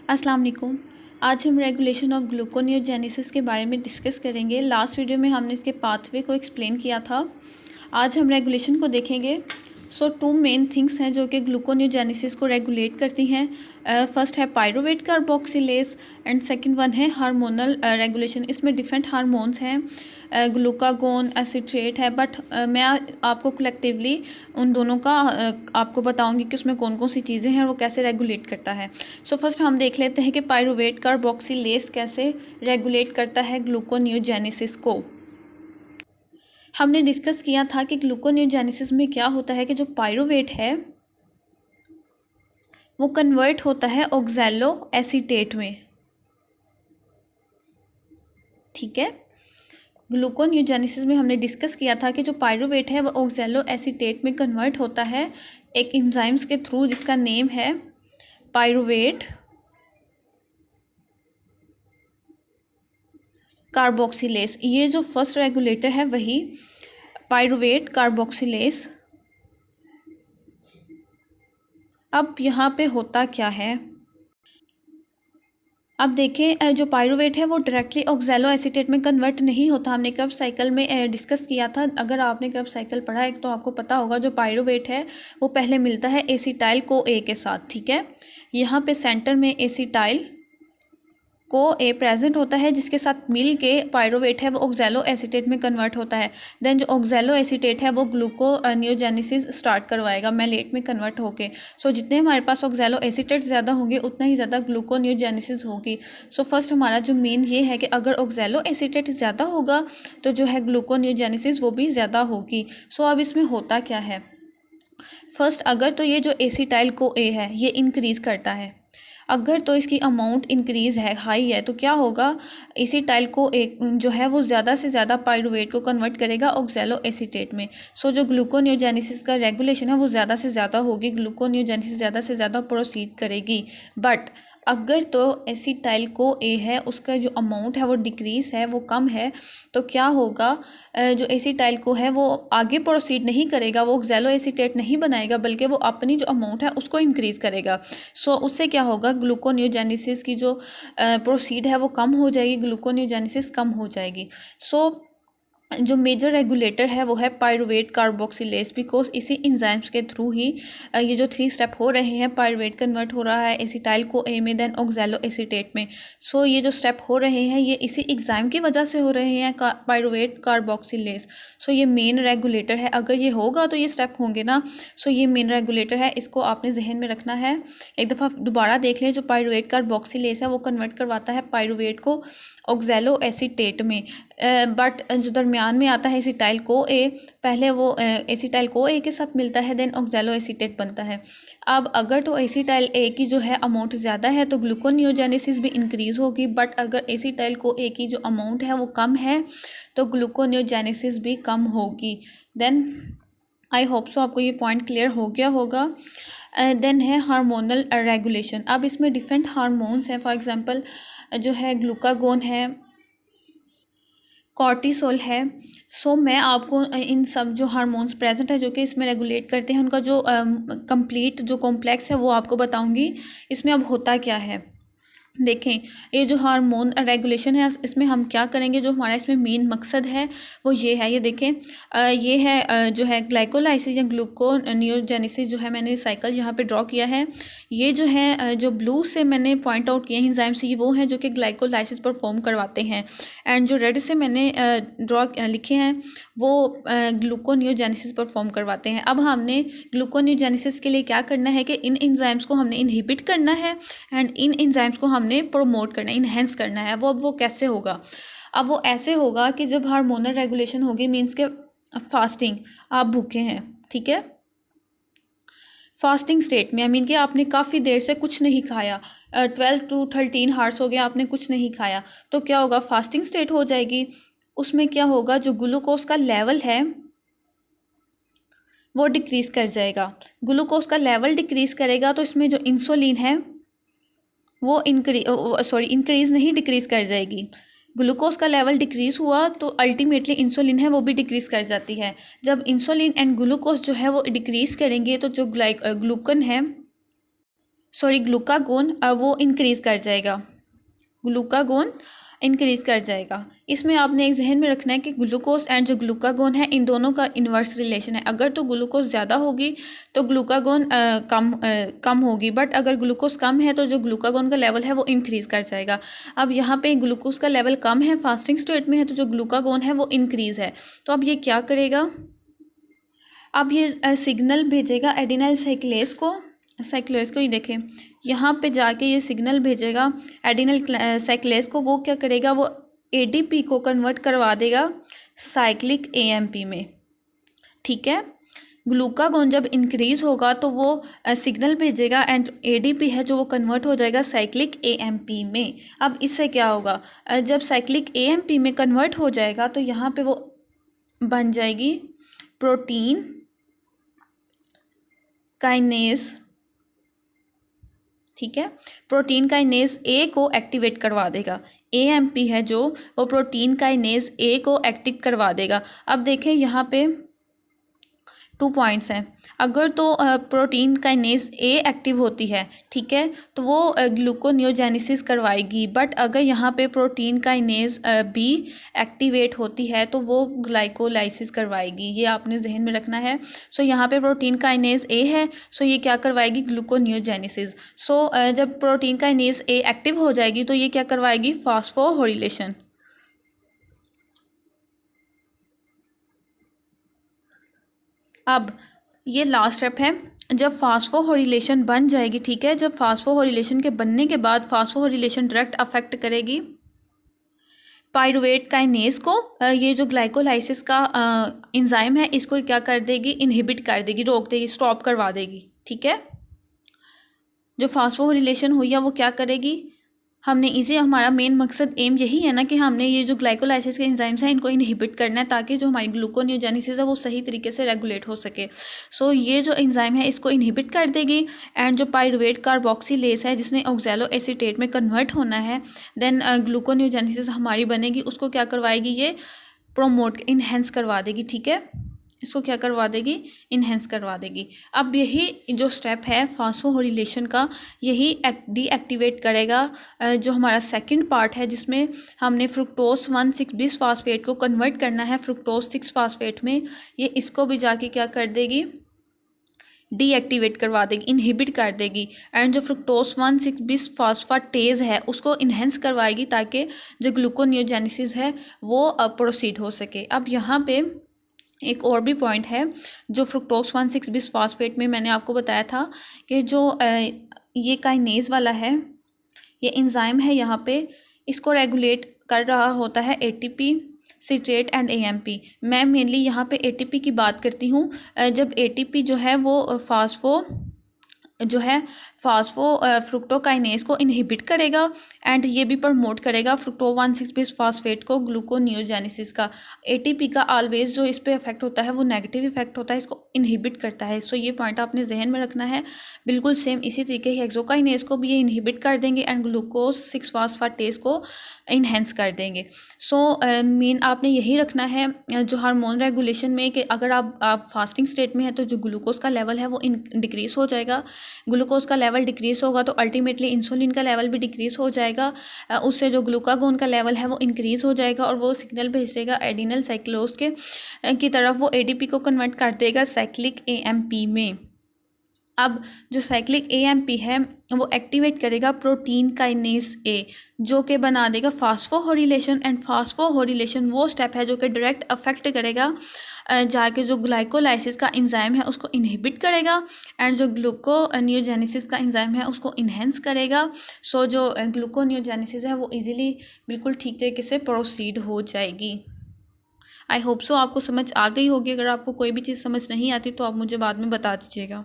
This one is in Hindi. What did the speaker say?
अस्सलाम वालेकुम। आज हम रेगुलेशन ऑफ ग्लूकोनियोजेनेसिस के बारे में डिस्कस करेंगे। लास्ट वीडियो में हमने इसके पाथवे को एक्सप्लेन किया था। आज हम रेगुलेशन को देखेंगे। टू मेन थिंग्स हैं जो कि ग्लूकोनियोजेनेसिस को रेगुलेट करती हैं। फर्स्ट है pyruvate carboxylase and second one है हार्मोनल रेगुलेशन। इसमें डिफरेंट हार्मोन्स हैं, ग्लूकागोन, एसिट्रेट है, बट मैं आपको कलेक्टिवली उन दोनों का आपको बताऊंगी कि उसमें कौन कौन सी चीज़ें हैं और वो कैसे रेगुलेट करता है। फर्स्ट हम देख लेते हैं कि पायरुवेट कार्बोक्सिलेज कैसे रेगुलेट करता है ग्लूकोनियोजेनेसिस को। हमने डिस्कस किया था कि ग्लूकोनियोजेनेसिस में क्या होता है कि जो पायरुवेट है वो कन्वर्ट होता है ऑक्सैलो एसीटेट में। ठीक है, ग्लूकोनियोजेनेसिस में हमने डिस्कस किया था कि जो पायरुवेट है वो ऑक्सैलो एसीटेट में कन्वर्ट होता है एक एंजाइम्स के थ्रू जिसका नेम है पायरुवेट कार्बोक्सिलेज। ये जो फर्स्ट रेगुलेटर है वही पायरुवेट कार्बोक्सिलेज। अब यहाँ पे होता क्या है, अब देखें जो पायरुवेट है वो डायरेक्टली ऑक्सैलो एसीटेट में कन्वर्ट नहीं होता। हमने कर्व साइकिल में डिस्कस किया था। अगर आपने कर्व साइकिल पढ़ा है तो आपको पता होगा जो पायरुवेट है वो पहले मिलता है एसीटाइल को ए के साथ। ठीक है, यहाँ पे सेंटर में एसीटाइल को ए प्रेजेंट होता है जिसके साथ मिल के पायरुवेट है वो ऑक्सैलो एसीटेट में कन्वर्ट होता है। देन जो ऑक्सैलो एसीटेट है वो ग्लूकोनियोजेनेसिस स्टार्ट करवाएगा मैलेट में कन्वर्ट होके। जितने हमारे पास ऑक्सैलो एसीटेट ज़्यादा होंगे उतना ही ज़्यादा ग्लूकोनियोजेनेसिस होगी। फर्स्ट हमारा जो मेन ये है कि अगर ऑक्सैलो एसीटेट ज़्यादा होगा तो जो है ग्लूकोनियोजेनेसिस वो भी ज़्यादा होगी। अब इसमें होता क्या है, फर्स्ट अगर तो ये जो एसीटाइल को ए है ये इंक्रीज़ करता है। अगर तो इसकी अमाउंट इंक्रीज़ है, हाई है, तो क्या होगा, एसीटाइल को एक जो है वो ज़्यादा से ज़्यादा पायरुवेट को कन्वर्ट करेगा ऑक्सैलो एसीटेट में। जो ग्लूकोनियोजेनेसिस का रेगुलेशन है वो ज़्यादा से ज़्यादा होगी, ग्लूकोनियोजेनेसिस ज़्यादा से ज़्यादा प्रोसीड करेगी। बट अगर तो एसीटाइल को ए है उसका जो अमाउंट है वो डिक्रीज़ है, वो कम है, तो क्या होगा, जो एसीटाइल को है वो आगे प्रोसीड नहीं करेगा, वो ऑक्सैलो एसीटेट नहीं बनाएगा बल्कि वो अपनी जो अमाउंट है उसको इंक्रीज़ करेगा। उससे क्या होगा, ग्लूकोनियोजेनेसिस की जो प्रोसीड है वो कम हो जाएगी, ग्लूकोनियोजेनेसिस कम हो जाएगी। जो मेजर रेगुलेटर है वो है पायरुवेट कार्बोक्सिलेज, बिकॉज इसी इंजाइम्स के थ्रू ही ये जो 3 स्टेप हो रहे हैं, पायरुवेट कन्वर्ट हो रहा है एसीटाइल को ए में, देन ऑक्सैलो एसीटेट में। ये जो स्टेप हो रहे हैं ये इसी एंजाइम की वजह से हो रहे हैं, पायरुवेट कार्बोक्सिलेज। ये मेन रेगुलेटर है। अगर ये होगा तो ये स्टेप होंगे ना। ये मेन रेगुलेटर है, इसको आपने जहन में रखना है। एक दफ़ा दोबारा देख लें, जो पायरुवेट कार्बोक्सिलेज है वो कन्वर्ट करवाता है पायरुवेट को ऑक्सैलो एसीटेट में। बट जो दरमियान में आता है एसीटाइल को ए, पहले वो एसीटाइल को ए के साथ मिलता है, देन ऑक्सैलो एसीटेट बनता है। अब अगर तो एसीटाइल ए की जो है अमाउंट ज़्यादा है तो ग्लूकोनियोजेनेसिस भी इंक्रीज़ होगी, बट अगर एसीटाइल को ए की जो अमाउंट है वो कम है तो ग्लूकोनियोजेनेसिस भी कम होगी। देन आई होप सो आपको ये पॉइंट क्लियर हो गया होगा। देन है हार्मोनल रेगुलेशन। अब इसमें डिफरेंट हार्मोन्स हैं, फॉर एग्जांपल जो है ग्लूकागोन है, कॉर्टिसोल है। मैं आपको इन सब जो हार्मोन्स प्रेजेंट है जो कि इसमें रेगुलेट करते हैं उनका जो कंप्लीट जो कॉम्प्लेक्स है वो आपको बताऊंगी। इसमें अब होता क्या है, देखें, ये जो हार्मोन रेगुलेशन है इसमें हम क्या करेंगे, जो हमारा इसमें मेन मकसद है वो ये है, ये देखें, ये है जो है ग्लाइकोलाइसिस या ग्लूकोनियोजेनेसिस जो है, मैंने साइकिल यहाँ पे ड्रॉ किया है। ये जो है जो ब्लू से मैंने पॉइंट आउट किए हैं एंजाइम्स, ये वो हैं जो कि ग्लाइकोलाइसिस परफॉर्म करवाते हैं, एंड जो रेड से मैंने ड्रॉ लिखे हैं वो ग्लूकोनियोजेनेसिस परफॉर्म करवाते हैं। अब हमने ग्लूकोनियोजेनेसिस के लिए क्या करना है कि इन एंजाइम्स को हमने इनहिबिट करना है एंड इन एंजाइम्स को हमने प्रमोट करना है, इनहेंस करना है। अब वो कैसे होगा, अब वो ऐसे होगा कि जब हार्मोनल रेगुलेशन होगी, मीन्स के फास्टिंग, आप भूखे हैं, ठीक है, फास्टिंग स्टेट में, आई मीन कि आपने काफ़ी देर से कुछ नहीं खाया, 12 to 13 हार्स हो गया आपने कुछ नहीं खाया, तो क्या होगा, फास्टिंग स्टेट हो जाएगी। उसमें क्या होगा, जो ग्लूकोज का लेवल है वो डिक्रीज़ कर जाएगा। ग्लूकोज का लेवल डिक्रीज़ करेगा तो इसमें जो इंसुलिन है वो इंक्रीज़ नहीं, डिक्रीज़ कर जाएगी। ग्लूकोज का लेवल डिक्रीज़ हुआ तो अल्टीमेटली इंसुलिन है वो भी डिक्रीज़ कर जाती है। जब इंसुलिन एंड ग्लूकोज जो है वो डिक्रीज़ करेंगे तो जो ग्लूकन है सॉरी ग्लूकागोन वो इंक्रीज़ कर जाएगा, ग्लूकागोन इंक्रीज़ कर जाएगा। इसमें आपने एक जहन में रखना है कि ग्लूकोज एंड जो ग्लूकागोन है इन दोनों का इन्वर्स रिलेशन है। अगर तो ग्लूकोज ज़्यादा होगी तो ग्लूकागोन कम होगी, बट अगर ग्लूकोज कम है तो जो ग्लूकागोन का लेवल है वो इंक्रीज़ कर जाएगा। अब यहाँ पे ग्लूकोज का लेवल कम है, फास्टिंग स्टेट में है, तो जो ग्लूकागोन है वो इंक्रीज़ है। तो अब ये क्या करेगा, अब ये सिग्नल भेजेगा एडिनाइल साइक्लेस को ही देखें, यहाँ पे जाके ये सिग्नल भेजेगा एडिनल साइक्लेस को। वो क्या करेगा, वो एडीपी को कन्वर्ट करवा देगा साइक्लिक एएमपी में, ठीक है। ग्लूकागोन जब इंक्रीज़ होगा तो वो सिग्नल भेजेगा एंड एडीपी है जो वो कन्वर्ट हो जाएगा साइक्लिक एएमपी में। अब इससे क्या होगा, जब साइक्लिक एएमपी में कन्वर्ट हो जाएगा तो यहाँ पे वो बन जाएगी प्रोटीन काइनेज, ठीक है। प्रोटीन काइनेज ए को एक्टिवेट करवा देगा, एएमपी है जो वो प्रोटीन काइनेज ए को एक्टिव करवा देगा। अब देखें यहाँ पे 2 पॉइंट्स हैं। अगर तो प्रोटीन काइनेज ए एक्टिव होती है, ठीक है, तो वो ग्लूकोनियोजेनेसिस करवाएगी। बट अगर यहाँ पे प्रोटीन काइनेज बी एक्टिवेट होती है तो वो ग्लाइकोलाइसिस करवाएगी, ये आपने जहन में रखना है। सो यहाँ पे प्रोटीन काइनेज ए है, सो ये क्या करवाएगी, ग्लूकोनियोजेनेसिस। सो जब प्रोटीन काइनेज ए एक्टिव हो जाएगी तो ये क्या करवाएगी, फास्फोरिलेशन। अब ये लास्ट स्टेप है, जब फास्फोरिलेशन बन जाएगी, ठीक है, जब फास्फोरिलेशन के बनने के बाद फास्फोरिलेशन डायरेक्ट अफेक्ट करेगी पाइरुवेट काइनेज को। ये जो ग्लाइकोलाइसिस का एंजाइम है इसको क्या कर देगी, इनहिबिट कर देगी, रोक देगी, स्टॉप करवा देगी, ठीक है। जो फास्फोरिलेशन हुई है वो क्या करेगी, हमने इसे, हमारा मेन मकसद एम यही है ना कि हमने ये जो ग्लाइकोलाइसिस के एंजाइम्स हैं इनको इनहिबिट करना है ताकि जो हमारी ग्लूकोनियोजेनेसिस है वो सही तरीके से रेगुलेट हो सके। सो ये जो एंजाइम है इसको इनहिबिट कर देगी एंड जो पाइरुवेट कार्बोक्सिलेज है जिसने ऑक्सैलो एसीटेट में कन्वर्ट होना है, देन ग्लूकोनियोजेनेसिस हमारी बनेगी, उसको क्या करवाएगी, ये प्रोमोट इन्हेंस करवा देगी, ठीक है। इसको क्या करवा देगी, इन्हेंस करवा देगी। अब यही जो स्टेप है फास्फोरिलेशन का, यही डीएक्टिवेट करेगा जो हमारा सेकंड पार्ट है जिसमें हमने फ्रुक्टोज 1,6-बिस फास्फेट को कन्वर्ट करना है फ्रुक्टोज 6 फास्फेट में। ये इसको भी जाके क्या कर देगी, डीएक्टिवेट करवा देगी, इनहिबिट कर देगी एंड जो फ्रुक्टोज 1,6-बिस फास्फेटेज है उसको इन्हेंस करवाएगी ताकि जो ग्लूकोनियोजेनेसिस है वो प्रोसीड हो सके। अब यहाँ पे एक और भी पॉइंट है, जो फ्रुक्टोज 1,6-बिस फास्फेट में मैंने आपको बताया था कि जो ये काइनेज वाला है, ये एंजाइम है, यहाँ पे इसको रेगुलेट कर रहा होता है एटीपी, सिट्रेट एंड एएमपी। मैं मेनली यहाँ पे एटीपी की बात करती हूँ। जब एटीपी जो है वो फ्रुक्टोकाइनेज को इनहिबिट करेगा एंड ये भी प्रमोट करेगा फ्रुक्टो 1,6-बिस फास्फेट को, ग्लूकोनियोजेनेसिस का। एटीपी का ऑलवेज जो इस पे इफेक्ट होता है वो नेगेटिव इफेक्ट होता है, इसको इनहिबिट करता है। सो ये पॉइंट आपने जहन में रखना है। बिल्कुल सेम इसी तरीके ही हेक्सोकाइनेज को भी ये इनहिबिट कर देंगे एंड ग्लूकोज 6 फास्फेटेज को इन्हेंस कर देंगे। सो मेन आपने यही रखना है जो हार्मोन रेगुलेशन में कि अगर आप फास्टिंग स्टेट में है तो जो ग्लूकोज का लेवल है वो डिक्रीज हो जाएगा। ग्लूकोज का लेवल डिक्रीज होगा तो अल्टीमेटली इंसुलिन का लेवल भी डिक्रीज हो जाएगा, उससे जो ग्लूकागोन का लेवल है वो इंक्रीज हो जाएगा और वो सिग्नल भेज देगा एडिनल साइक्लोज की तरफ, वो एडीपी को कन्वर्ट कर देगा साइक्लिक एएमपी में। अब जो साइक्लिक एएमपी है वो एक्टिवेट करेगा प्रोटीन काइनेज ए, जो कि बना देगा फास्फोरिलेशन एंड फास्फोरिलेशन वो स्टेप है जो कि डायरेक्ट अफेक्ट करेगा जाके जो ग्लाइकोलाइसिस का एंजाइम है उसको इनहिबिट करेगा एंड जो ग्लूकोनियोजेनेसिस का एंजाइम है उसको इन्हेंस करेगा। सो जो ग्लूकोनियोजेनेसिस है वो इजीली बिल्कुल ठीक तरीके से प्रोसीड हो जाएगी। आई होप सो आपको समझ आ गई होगी। अगर आपको कोई भी चीज़ समझ नहीं आती तो आप मुझे बाद में बता दीजिएगा।